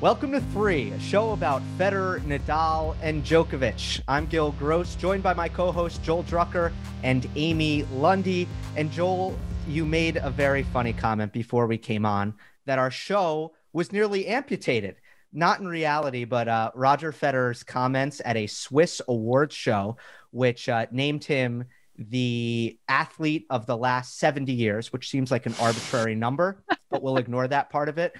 Welcome to Three, a show about Federer, Nadal, and Djokovic. I'm Gill Gross, joined by my co-host Joel Drucker and Amy Lundy. And Joel, you made a very funny comment before we came on that our show was nearly amputated. Not in reality, but Roger Federer's comments at a Swiss awards show, which named him the athlete of the last 70 years, which seems like an arbitrary number, but we'll ignore that part of it.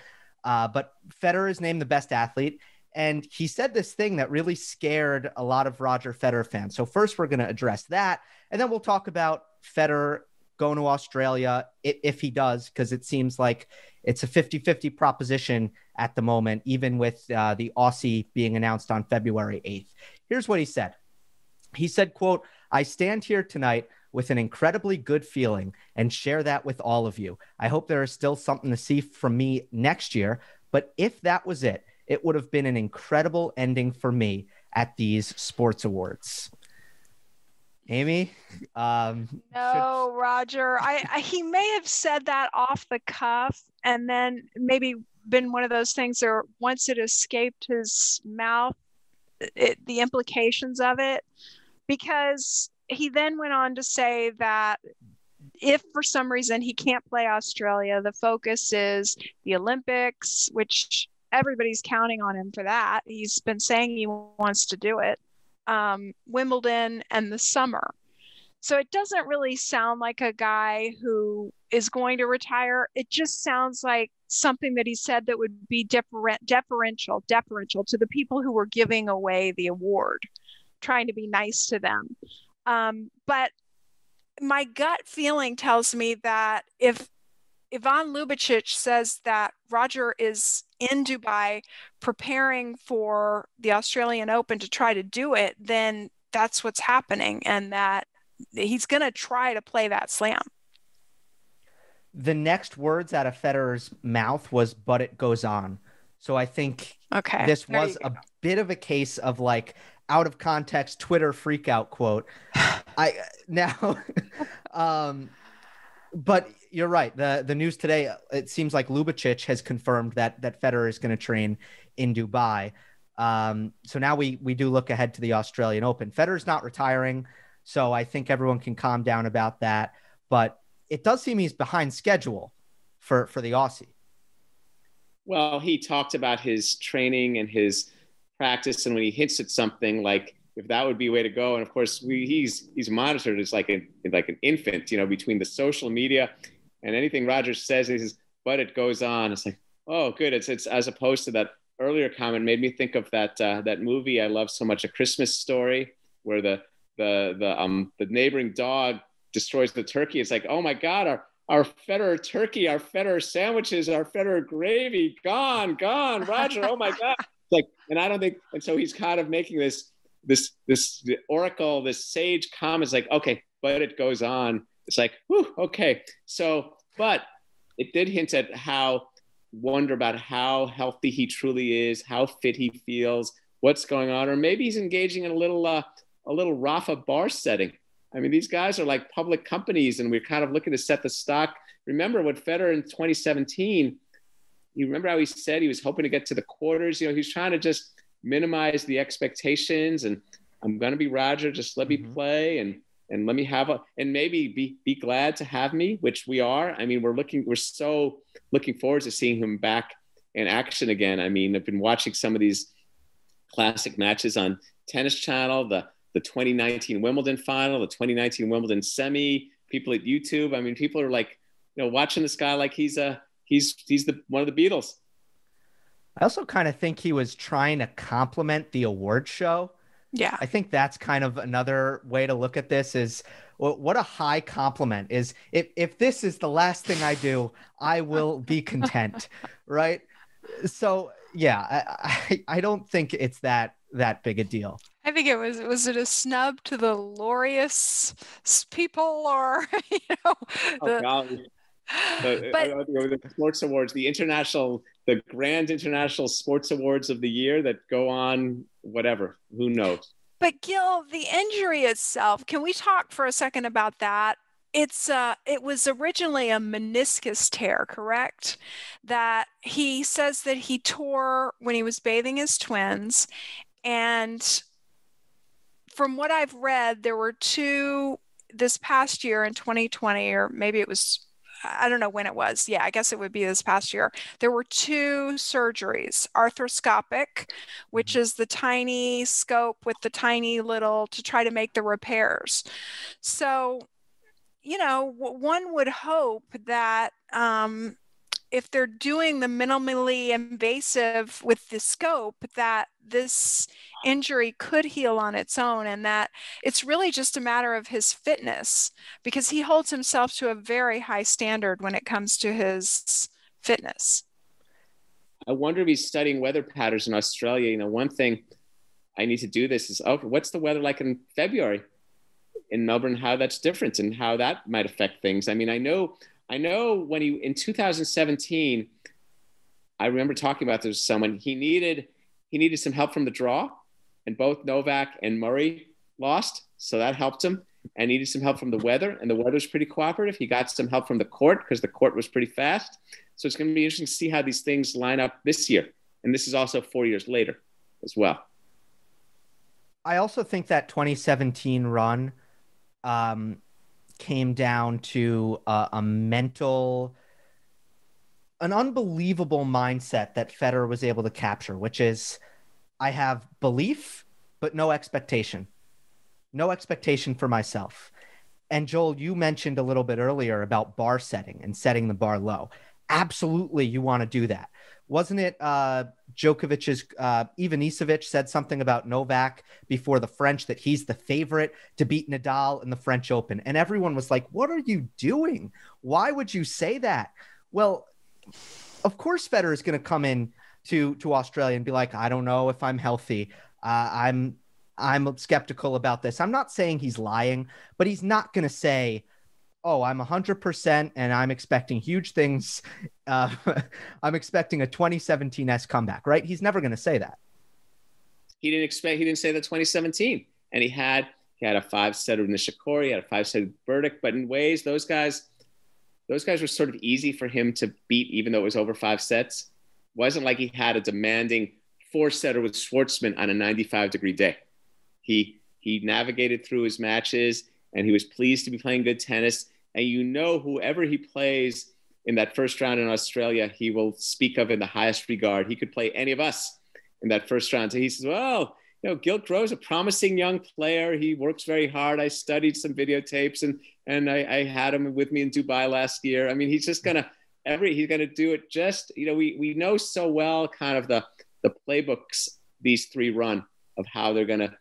But Federer is named the best athlete, and he said this thing that really scared a lot of Roger Federer fans. So first we're going to address that, and then we'll talk about Federer going to Australia if he does, because it seems like it's a 50-50 proposition at the moment, even with the Aussie being announced on February 8th. Here's what he said. He said, quote, "I stand here tonight with an incredibly good feeling and share that with all of you. I hope there is still something to see from me next year, but if that was it, it would have been an incredible ending for me at these sports awards." Amy? No, Roger. He may have said that off the cuff and then maybe been one of those things where once it escaped his mouth, the implications of it, because he then went on to say that if for some reason he can't play Australia, the focus is the Olympics, which everybody's counting on him for that. He's been saying he wants to do it, Wimbledon, and the summer. So it doesn't really sound like a guy who is going to retire. It just sounds like something that he said that would be deferential to the people who were giving away the award, trying to be nice to them. But my gut feeling tells me that if Ivan Lubicic says that Roger is in Dubai preparing for the Australian Open to try to do it, then that's what's happening, and that he's going to try to play that slam. The next words out of Federer's mouth was, "but it goes on." So I think this was a bit of a case of like out of context Twitter freakout quote. But you're right. The news today, it seems like Lubicic has confirmed that Federer is going to train in Dubai. So now we do look ahead to the Australian Open. Federer's not retiring, so I think everyone can calm down about that. But it does seem he's behind schedule for the Aussie. Well, he talked about his training and his practice, and when he hints at something like if that would be a way to go, and of course he's monitored as like an infant, between the social media and anything Roger says, he says, "but it goes on." It's like, oh, good. It's as opposed to that earlier comment made me think of that movie I love so much, A Christmas Story, where the neighboring dog destroys the turkey. It's like, oh my God, our Federer turkey, our Federer sandwiches, our Federer gravy, gone, Roger, oh my God. Like, and I don't think, and so he's kind of making this oracle, this sage comment is like, okay, but it goes on. It's like, whew, okay. So, but it did hint at wonder about how healthy he truly is, how fit he feels, what's going on, or maybe he's engaging in a little Rafa bar setting. I mean, these guys are like public companies, and we're kind of looking to set the stock. Remember what Federer in 2017, you remember how he said he was hoping to get to the quarters? He's trying to just minimize the expectations, and I'm going to be Roger, just let me play and let me have and maybe be glad to have me, which we are. I mean, we're so looking forward to seeing him back in action again. I mean, I've been watching some of these classic matches on Tennis Channel, the 2019 Wimbledon final, the 2019 Wimbledon semi, people at YouTube. I mean, people are like, watching this guy like he's one of the Beatles. I also kind of think he was trying to compliment the award show. Yeah. I think that's kind of another way to look at this is what a high compliment is. If this is the last thing I do, I will be content. Right. So yeah, I don't think it's that big a deal. I think it was it a snub to the Laureus people, or the sports awards, the grand international sports awards of the year that go on, whatever, who knows? But Gill, the injury itself, can we talk for a second about that? it was originally a meniscus tear, correct? That he says that he tore when he was bathing his twins. And from what I've read, there were two this past year in 2020, or maybe it was, I don't know when it was. Yeah, I guess it would be this past year. There were two surgeries, arthroscopic, which is the tiny scope with the tiny little to try to make the repairs. So, one would hope that if they're doing the minimally invasive with the scope, that this injury could heal on its own, and that it's really just a matter of his fitness, because he holds himself to a very high standard when it comes to his fitness. I wonder if he's studying weather patterns in Australia. One thing I need to do this is, what's the weather like in February in Melbourne, how that's different and how that might affect things. I mean, I know when in 2017, I remember talking about this with someone, he needed some help from the draw, and both Novak and Murray lost. So that helped him, and needed some help from the weather, and the weather's pretty cooperative. He got some help from the court because the court was pretty fast. So it's going to be interesting to see how these things line up this year. And this is also 4 years later as well. I also think that 2017 run came down to an unbelievable mindset that Federer was able to capture, which is, I have belief, but no expectation. No expectation for myself. And Joel, you mentioned a little bit earlier about bar setting and setting the bar low. Absolutely, you want to do that. Wasn't it Djokovic's Ivanisevic said something about Novak before the French, that he's the favorite to beat Nadal in the French Open? And everyone was like, what are you doing? Why would you say that? Well, of course Federer is going to come in to Australia and be like, I don't know if I'm healthy. I'm skeptical about this. I'm not saying he's lying, but he's not going to say, oh, I'm 100% and I'm expecting huge things. I'm expecting a 2017-esque comeback, right? He's never going to say that. He didn't say that 2017. And he had a 5-setter with Nishikori, he had a 5-setter with Burdick, but in ways, those guys were sort of easy for him to beat, even though it was over 5 sets. It wasn't like he had a demanding 4-setter with Schwartzman on a 95-degree day. He navigated through his matches, and he was pleased to be playing good tennis. And whoever he plays in that first round in Australia, he will speak of in the highest regard. He could play any of us in that first round. So he says, well, Gill Grove's a promising young player. He works very hard. I studied some videotapes, and I had him with me in Dubai last year. I mean, he's just he's gonna do it just, we know so well kind of the playbooks these three run of how they're gonna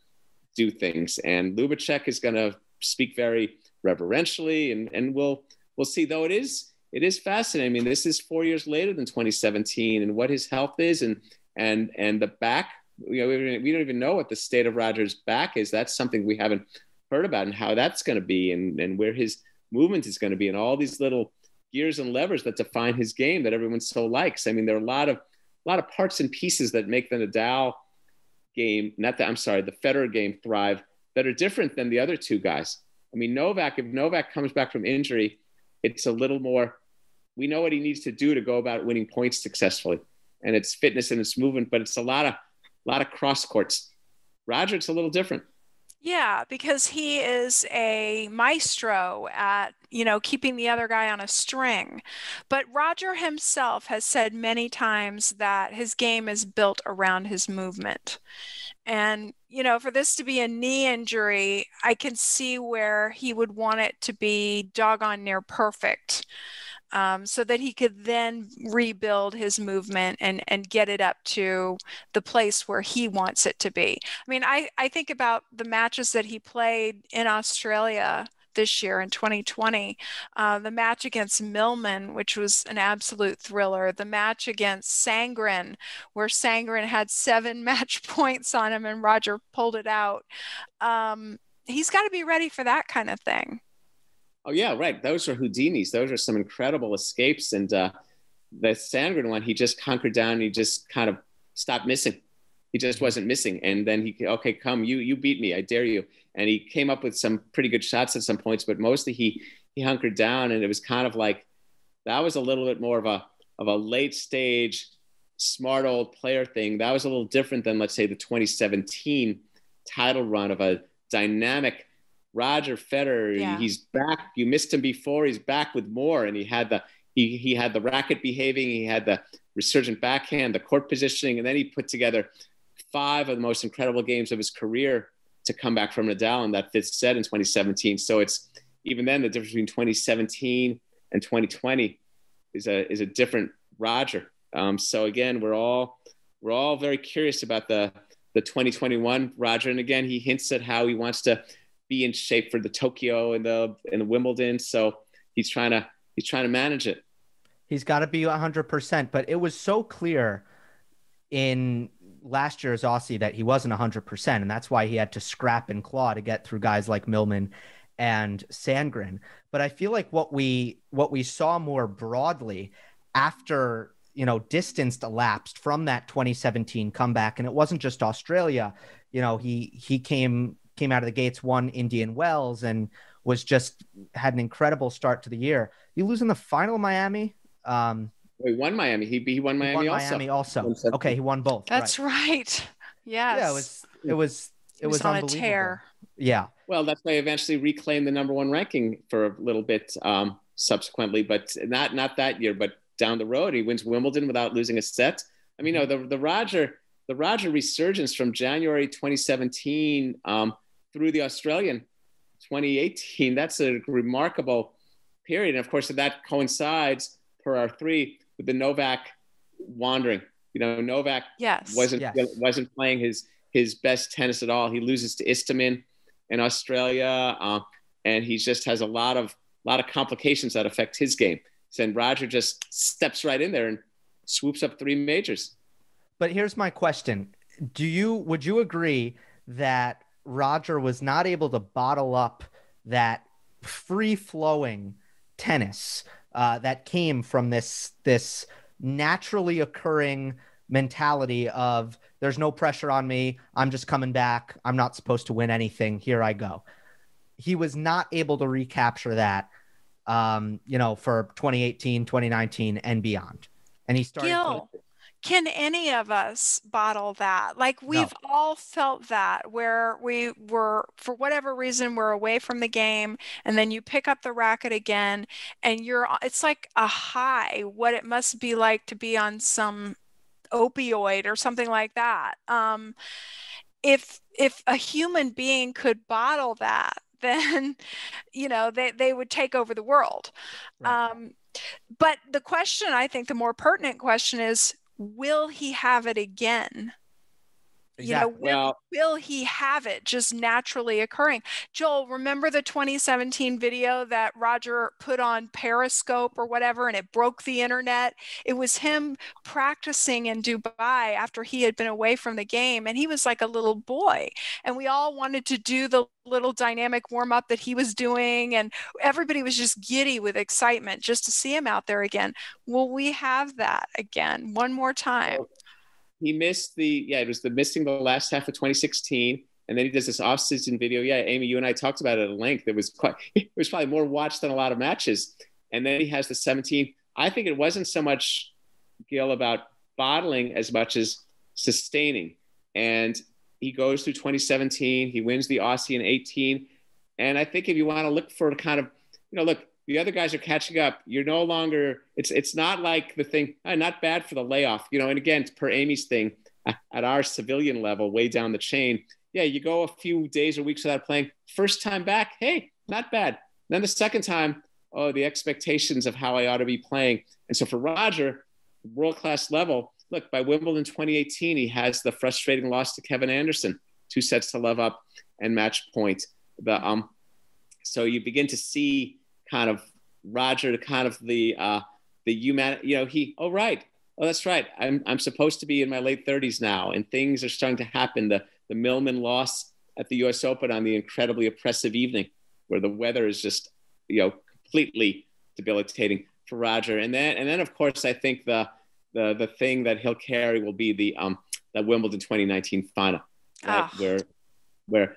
do things. And Lubacek is gonna speak very reverentially, and we'll see. Though it is fascinating. I mean, this is 4 years later than 2017, and what his health is, and the back. We don't even know what the state of Roger's back is. That's something we haven't heard about, and how that's going to be, and where his movement is going to be, and all these little gears and levers that define his game that everyone so likes. I mean, there are a lot of parts and pieces that make the Nadal game, the Federer game thrive, that are different than the other two guys. I mean, if Novak comes back from injury, it's a little more, we know what he needs to do to go about winning points successfully. And it's fitness and it's movement, but it's a lot of cross courts. Roger, it's a little different. Yeah, because he is a maestro at, keeping the other guy on a string. But Roger himself has said many times that his game is built around his movement. And, for this to be a knee injury, I can see where he would want it to be doggone near perfect, so that he could then rebuild his movement and get it up to the place where he wants it to be. I mean, I think about the matches that he played in Australia this year in 2020, the match against Millman, which was an absolute thriller, the match against Sangren, where Sangren had 7 match points on him and Roger pulled it out. He's got to be ready for that kind of thing. Oh yeah, right. Those are Houdinis. Those are some incredible escapes. And the Sangren one, he just hunkered down and he just kind of stopped missing. He just wasn't missing. And then okay, come, you beat me. I dare you. And he came up with some pretty good shots at some points, but mostly he hunkered down, and it was kind of like that was a little bit more of a late stage smart old player thing. That was a little different than, let's say, the 2017 title run of a dynamic Roger Federer. Yeah. He's back. You missed him before. He's back with more, and he had the racket behaving. He had the resurgent backhand, the court positioning, and then he put together 5 of the most incredible games of his career to come back from Nadal in that 5th set in 2017. So it's even then the difference between 2017 and 2020 is a different Roger. So again, we're all very curious about the 2021 Roger. And again, he hints at how he wants to be in shape for the Tokyo and the Wimbledon. So he's trying to manage it. He's got to be 100%, but it was so clear in last year's Aussie that he wasn't 100%. And that's why he had to scrap and claw to get through guys like Millman and Sandgren. But I feel like what we saw more broadly after, distance elapsed from that 2017 comeback. And it wasn't just Australia. He came out of the gates, won Indian Wells, and had an incredible start to the year. You lose in the final of Miami. He won Miami. He won Miami also. Miami also. Okay, he won both. That's right. Yes. Yeah, it was on unbelievable. A tear. Yeah. Well, that's why I eventually reclaimed the number 1 ranking for a little bit subsequently, but not that year, but down the road, he wins Wimbledon without losing a set. I mean, the Roger resurgence from January 2017 through the Australian 2018. That's a remarkable period, and of course, that coincides per our 3 with the Novak wandering. Novak wasn't playing his best tennis at all. He loses to Istomin in Australia, and he just has a lot of complications that affect his game. And Roger just steps right in there and swoops up 3 majors. But here's my question: would you agree that Roger was not able to bottle up that free-flowing tennis that came from this naturally occurring mentality of there's no pressure on me, I'm just coming back, I'm not supposed to win anything, here I go? He was not able to recapture that for 2018, 2019 and beyond. And he started Gill, can any of us bottle that? Like we've all felt that, where we were, for whatever reason, we're away from the game, and then you pick up the racket again, and it's like a high, what it must be like to be on some opioid or something like that. If a human being could bottle that, then they would take over the world. Right. But the question, I think the more pertinent question is, will he have it again? Exactly. Will he have it just naturally occurring? Joel, remember the 2017 video that Roger put on Periscope or whatever, and it broke the internet? It was him practicing in Dubai after he had been away from the game, and he was like a little boy, and we all wanted to do the little dynamic warm-up that he was doing, and everybody was just giddy with excitement just to see him out there again. Will we have that again one more time? He missed it was missing the last half of 2016. And then he does this off-season video. Yeah, Amy, you and I talked about it at length. It was probably more watched than a lot of matches. And then he has the 17. I think it wasn't so much, Gill, about bottling as much as sustaining. And he goes through 2017. He wins the Aussie in 18. And I think if you want to look for kind of, the other guys are catching up. You're no longer, it's not like the thing, not bad for the layoff, and again, per Amy's thing, at our civilian level, way down the chain, you go a few days or weeks without playing. First time back, hey, not bad. Then the second time, the expectations of how I ought to be playing. And so for Roger, world-class level, look, by Wimbledon 2018, he has the frustrating loss to Kevin Anderson, 2 sets to love up and match point. So you begin to see kind of Roger, kind of the human, that's right. I'm supposed to be in my late 30s now, and things are starting to happen. The Millman loss at the U.S. Open on the incredibly oppressive evening, where the weather is just completely debilitating for Roger, and then of course I think the thing that he'll carry will be the Wimbledon 2019 final, right? Where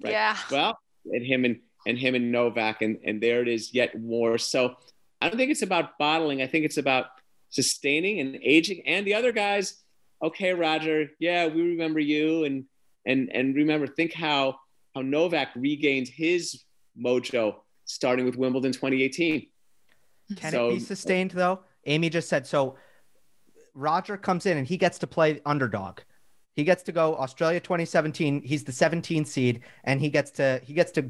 right? Yeah. Well, and him and and him and Novak, and there it is yet more. So I don't think it's about bottling. I think it's about sustaining and aging. And the other guys, okay, Roger, yeah, we remember you, and remember, think how Novak regained his mojo starting with Wimbledon 2018. Can it be sustained though? Amy just said so. Roger comes in and he gets to play underdog. He gets to go Australia 2017. He's the 17th seed, and he gets to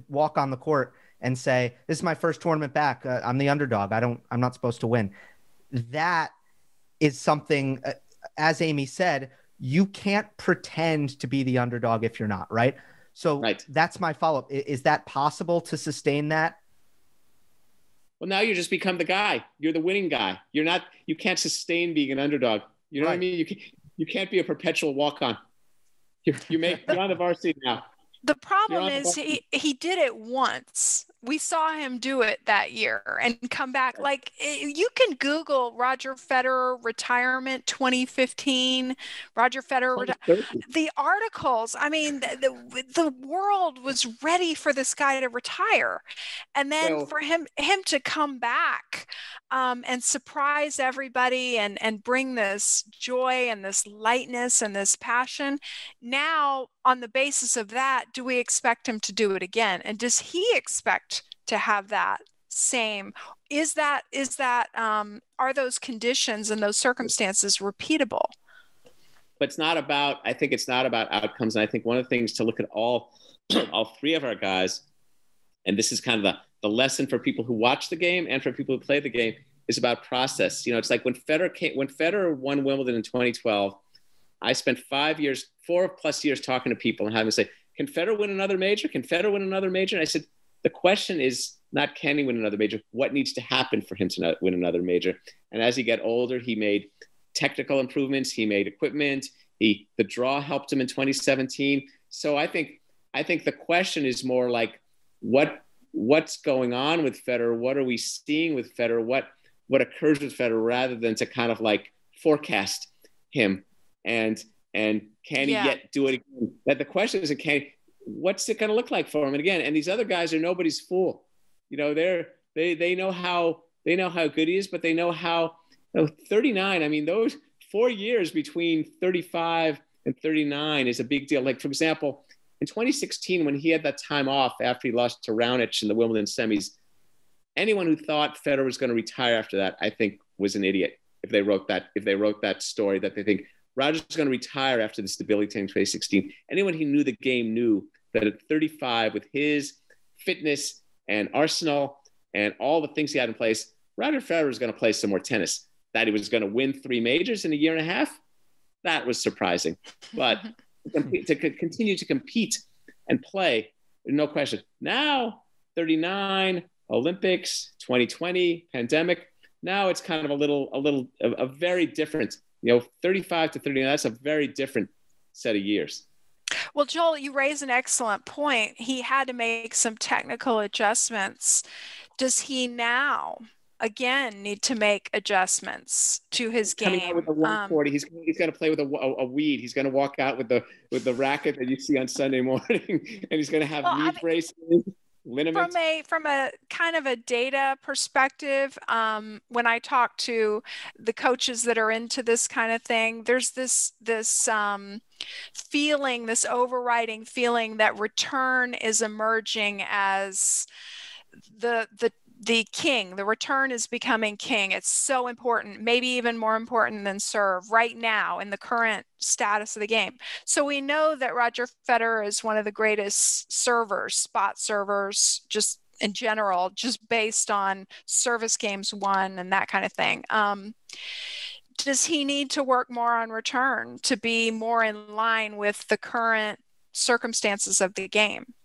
walk on the court and say, "This is my first tournament back. I'm the underdog. I'm not supposed to win." That is something, as Amy said, you can't pretend to be the underdog if you're not, right? So That's my follow-up. Is that possible to sustain that? Well, now you just become the guy. You're the winning guy. You can't sustain being an underdog. You know what I mean? You can't be a perpetual walk-on. You're on the varsity now. The problem is he did it once. We saw him do it that year and come back. Like, you can Google Roger Federer retirement 2015, Roger Federer, the articles. I mean, the world was ready for this guy to retire. And then for him to come back and surprise everybody and bring this joy and this lightness and this passion. Now, on the basis of that, do we expect him to do it again? And does he expect to have that same? Are those conditions and those circumstances repeatable? But I think it's not about outcomes. And I think one of the things to look at all three of our guys, and this is kind of the lesson for people who watch the game and for people who play the game, is about process. It's like when Federer won Wimbledon in 2012, I spent 4+ years talking to people and having to say, can Federer win another major? Can Federer win another major? And I said, the question is not can he win another major? What needs to happen for him to win another major? And as he got older, he made technical improvements. He made equipment. The draw helped him in 2017. So I think the question is more like what's going on with Federer? What are we seeing with Federer? What occurs with Federer, rather than to kind of like forecast him and can he yet do it again? That the question is, what's it going to look like for him? And again, and these other guys are nobody's fool. They know how good he is, but they know how 39. I mean, those 4 years between 35 and 39 is a big deal. Like, for example, in 2016, when he had that time off after he lost to Raonic in the Wimbledon semis, anyone who thought Federer was going to retire after that, I think, was an idiot. If they wrote that story that they think Roger's going to retire after this debilitating 2016. Anyone who knew the game knew that at 35, with his fitness and arsenal and all the things he had in place, Roger Federer was going to play some more tennis. That he was going to win 3 majors in a year and a half, that was surprising. But to continue to compete and play, no question. Now, 39, Olympics, 2020, pandemic. Now it's kind of a very different, 35 to 39, that's a very different set of years. Well, Joel, you raise an excellent point. He had to make some technical adjustments. Does he now, again, need to make adjustments to his game? Coming out with the 140, he's going to play with a weed. He's going to walk out with the racket that you see on Sunday morning, and he's going to have knee braces. From a kind of a data perspective, when I talk to the coaches that are into this kind of thing, there's this feeling, this overriding feeling that return is emerging as the king. The return is becoming king. It's so important, maybe even more important than serve right now in the current status of the game. So we know that Roger Federer is one of the greatest servers, spot servers, just in general, just based on service games won and that kind of thing. Does he need to work more on return to be more in line with the current circumstances of the game?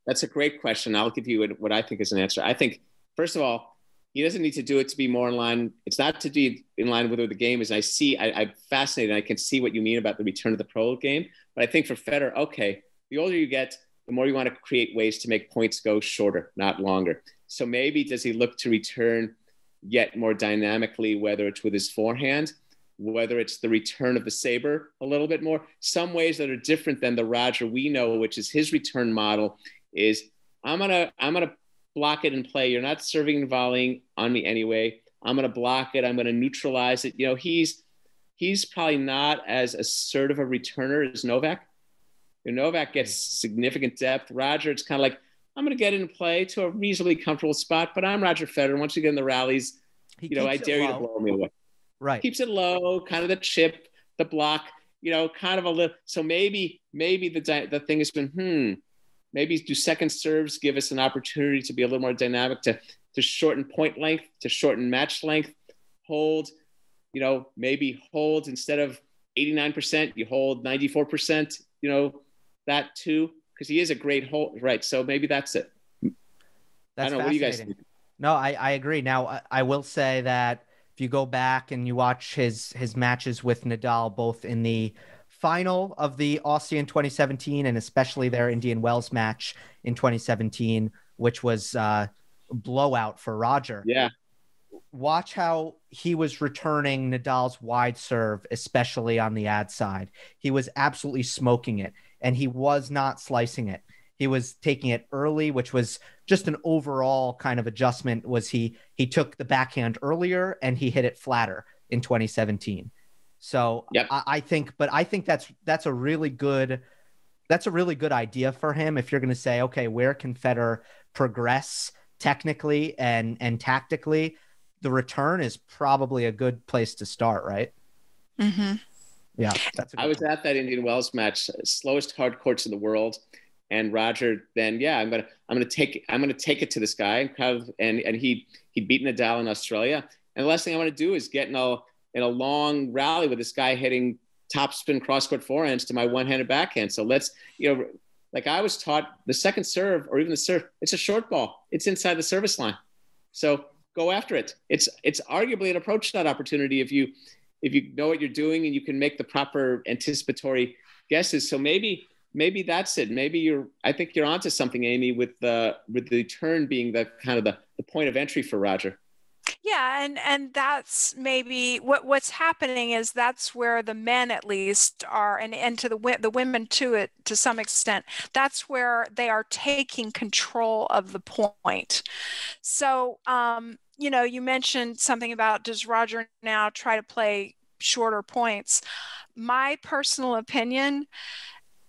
That's a great question. I'll give you what I think is an answer. I think, first of all, he doesn't need to do it to be more in line. It's not to be in line with where the game is. I'm fascinated. I can see what you mean about the return of the pro game. But I think for Federer, okay, the older you get, the more you want to create ways to make points go shorter, not longer. So maybe does he look to return yet more dynamically, whether it's with his forehand, whether it's the return of the saber a little bit more, some ways that are different than the Roger we know, which is his return model is I'm gonna block it and play. You're not serving and volleying on me anyway. I'm gonna block it. I'm gonna neutralize it. He's probably not as assertive a returner as Novak. Novak gets significant depth. Roger, it's kind of like, I'm going to get in and play to a reasonably comfortable spot, but I'm Roger Federer. Once you get in the rallies, I dare you to blow me away. Right. Keeps it low, kind of the chip, the block, kind of a little. So maybe the thing has been, maybe do second serves give us an opportunity to be a little more dynamic, to shorten point length, to shorten match length, hold, maybe hold instead of 89%, you hold 94%, that too, because he is a great hold, right? So maybe that's it. That's I don't know. What do you guys think? No, I agree. Now, I will say that if you go back and you watch his matches with Nadal, both in the final of the Aussie in 2017 and especially their Indian Wells match in 2017, which was a blowout for Roger. Yeah. Watch how he was returning Nadal's wide serve, especially on the ad side. He was absolutely smoking it, and he was not slicing it. He was taking it early, which was just an overall kind of adjustment. Was he took the backhand earlier and he hit it flatter in 2017. So yep. I think that's a really good idea for him. If you're going to say, okay, where can Federer progress technically and tactically, the return is probably a good place to start, right? Mm-hmm. Yeah, I was at that Indian Wells match, slowest hard courts in the world, and Roger. Then I'm gonna take it to this guy, and he'd beaten Nadal in Australia. And the last thing I want to do is get in a long rally with this guy hitting topspin cross-court forehands to my one-handed backhand. So let's, like I was taught, the second serve or even the serve, it's a short ball. It's inside the service line. So go after it. It's arguably an approach shot opportunity if you know what you're doing and you can make the proper anticipatory guesses. So maybe that's it. I think you're onto something, Amy, with the return being the kind of the point of entry for Roger. Yeah, and that's maybe what's happening is that's where the men at least are, and to the women to some extent, that's where they are taking control of the point. So, you mentioned something about, does Roger now try to play shorter points? My personal opinion,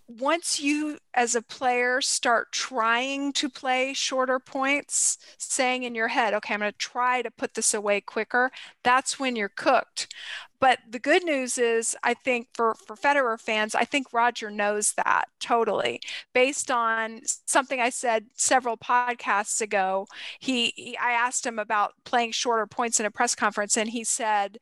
once you as a player start trying to play shorter points, saying in your head, okay, I'm going to try to put this away quicker, that's when you're cooked. But the good news is, I think for Federer fans, I think Roger knows that totally. Based on something I said several podcasts ago, I asked him about playing shorter points in a press conference, and he said,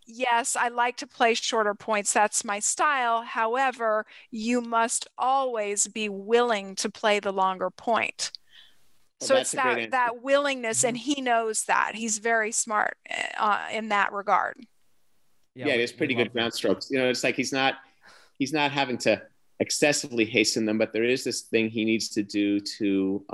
yes, I like to play shorter points. That's my style. However, you must always be willing to play the longer point. So it's that willingness, and he knows that. He's very smart in that regard. Yeah, it is pretty good ground strokes. It's like he's not having to excessively hasten them, but there is this thing he needs to do to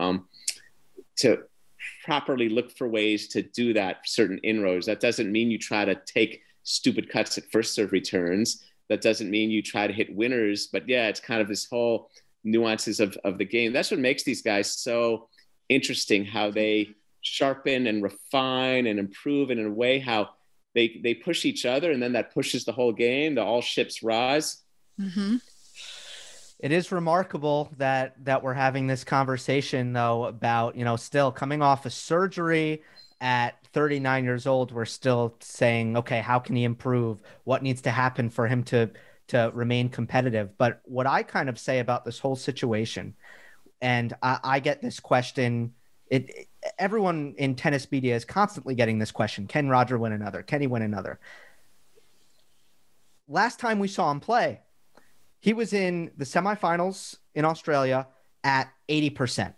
properly look for ways to do that certain inroads. That doesn't mean you try to take stupid cuts at first serve returns. That doesn't mean you try to hit winners. But yeah, it's kind of this whole nuances of the game. That's what makes these guys so interesting, how they sharpen and refine and improve, and in a way how they push each other, and then that pushes the whole game. All ships rise. Mm-hmm. It is remarkable that we're having this conversation, though, about, still coming off a surgery at 39 years old. We're still saying, okay, how can he improve? What needs to happen for him to remain competitive? But what I kind of say about this whole situation, and I get this question, everyone in tennis media is constantly getting this question. Can Roger win another? Can he win another? Last time we saw him play, he was in the semifinals in Australia at 80%.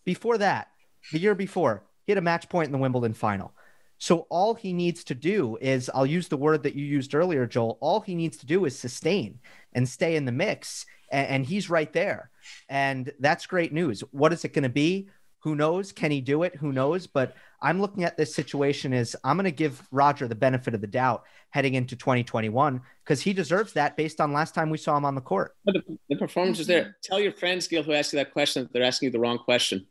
Before that, the year before, he had a match point in the Wimbledon final. So all he needs to do is, I'll use the word that you used earlier, Joel, all he needs to do is sustain and stay in the mix, and he's right there. And that's great news. What is it going to be? Who knows? Can he do it? Who knows? But I'm looking at this situation as, I'm going to give Roger the benefit of the doubt heading into 2021, because he deserves that based on last time we saw him on the court. But the performance is there. Tell your friends, Gill, who asked you that question, that they're asking you the wrong question.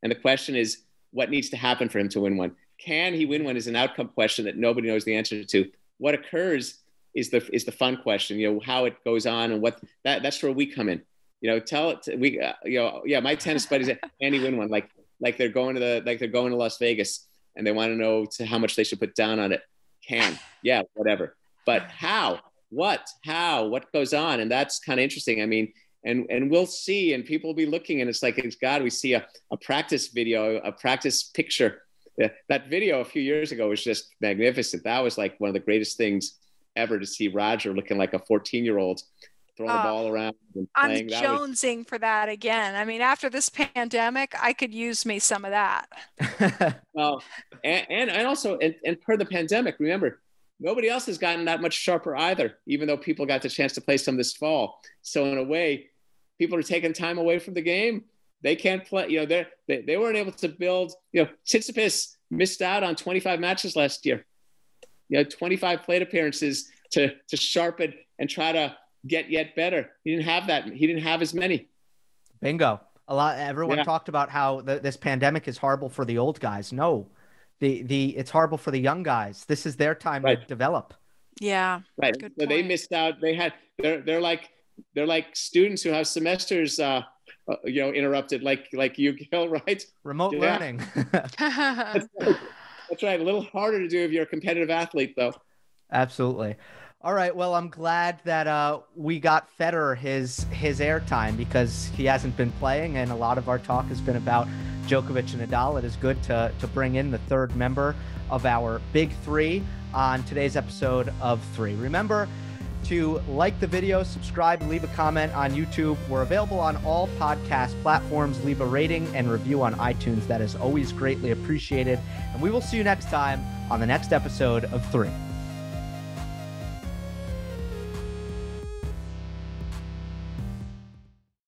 And the question is, what needs to happen for him to win one? Can he win one is an outcome question that nobody knows the answer to. What occurs is the fun question, you know, how it goes on and what that's where we come in. You know, tell it we you know, yeah, my tennis buddies can he win one? Like they're going to Las Vegas and they want to know how much they should put down on it. Yeah, whatever. But how? What goes on? And that's kind of interesting. I mean, and we'll see, and people will be looking, and it's like, it's God, we see a practice video, a practice picture. That video a few years ago was just magnificent. That was like one of the greatest things ever, to see Roger looking like a 14-year-old throwing the ball around and playing. I'm jonesing for that again. I mean, after this pandemic, I could use me some of that. Well, and also, and per the pandemic, remember, nobody else has gotten that much sharper either, even though people got the chance to play some this fall. So in a way, people are taking time away from the game. They can't play, you know, they weren't able to build, you know, Tsitsipas missed out on 25 matches last year. You know, 25 plate appearances to sharpen and try to get yet better. He didn't have that. He didn't have as many. Bingo. Everyone talked about how this pandemic is horrible for the old guys. No, it's horrible for the young guys. This is their time to develop. Yeah. Right. So they missed out. They're like students who have semesters, you know, interrupted, like you, Gill, right? Remote learning. That's right. A little harder to do if you're a competitive athlete, though. Absolutely. All right. Well, I'm glad that we got Federer his airtime, because he hasn't been playing, and a lot of our talk has been about Djokovic and Nadal. It is good to bring in the third member of our big three on today's episode of 3. Remember to like the video, subscribe, leave a comment on YouTube. We're available on all podcast platforms. Leave a rating and review on iTunes. That is always greatly appreciated. And we will see you next time on the next episode of 3.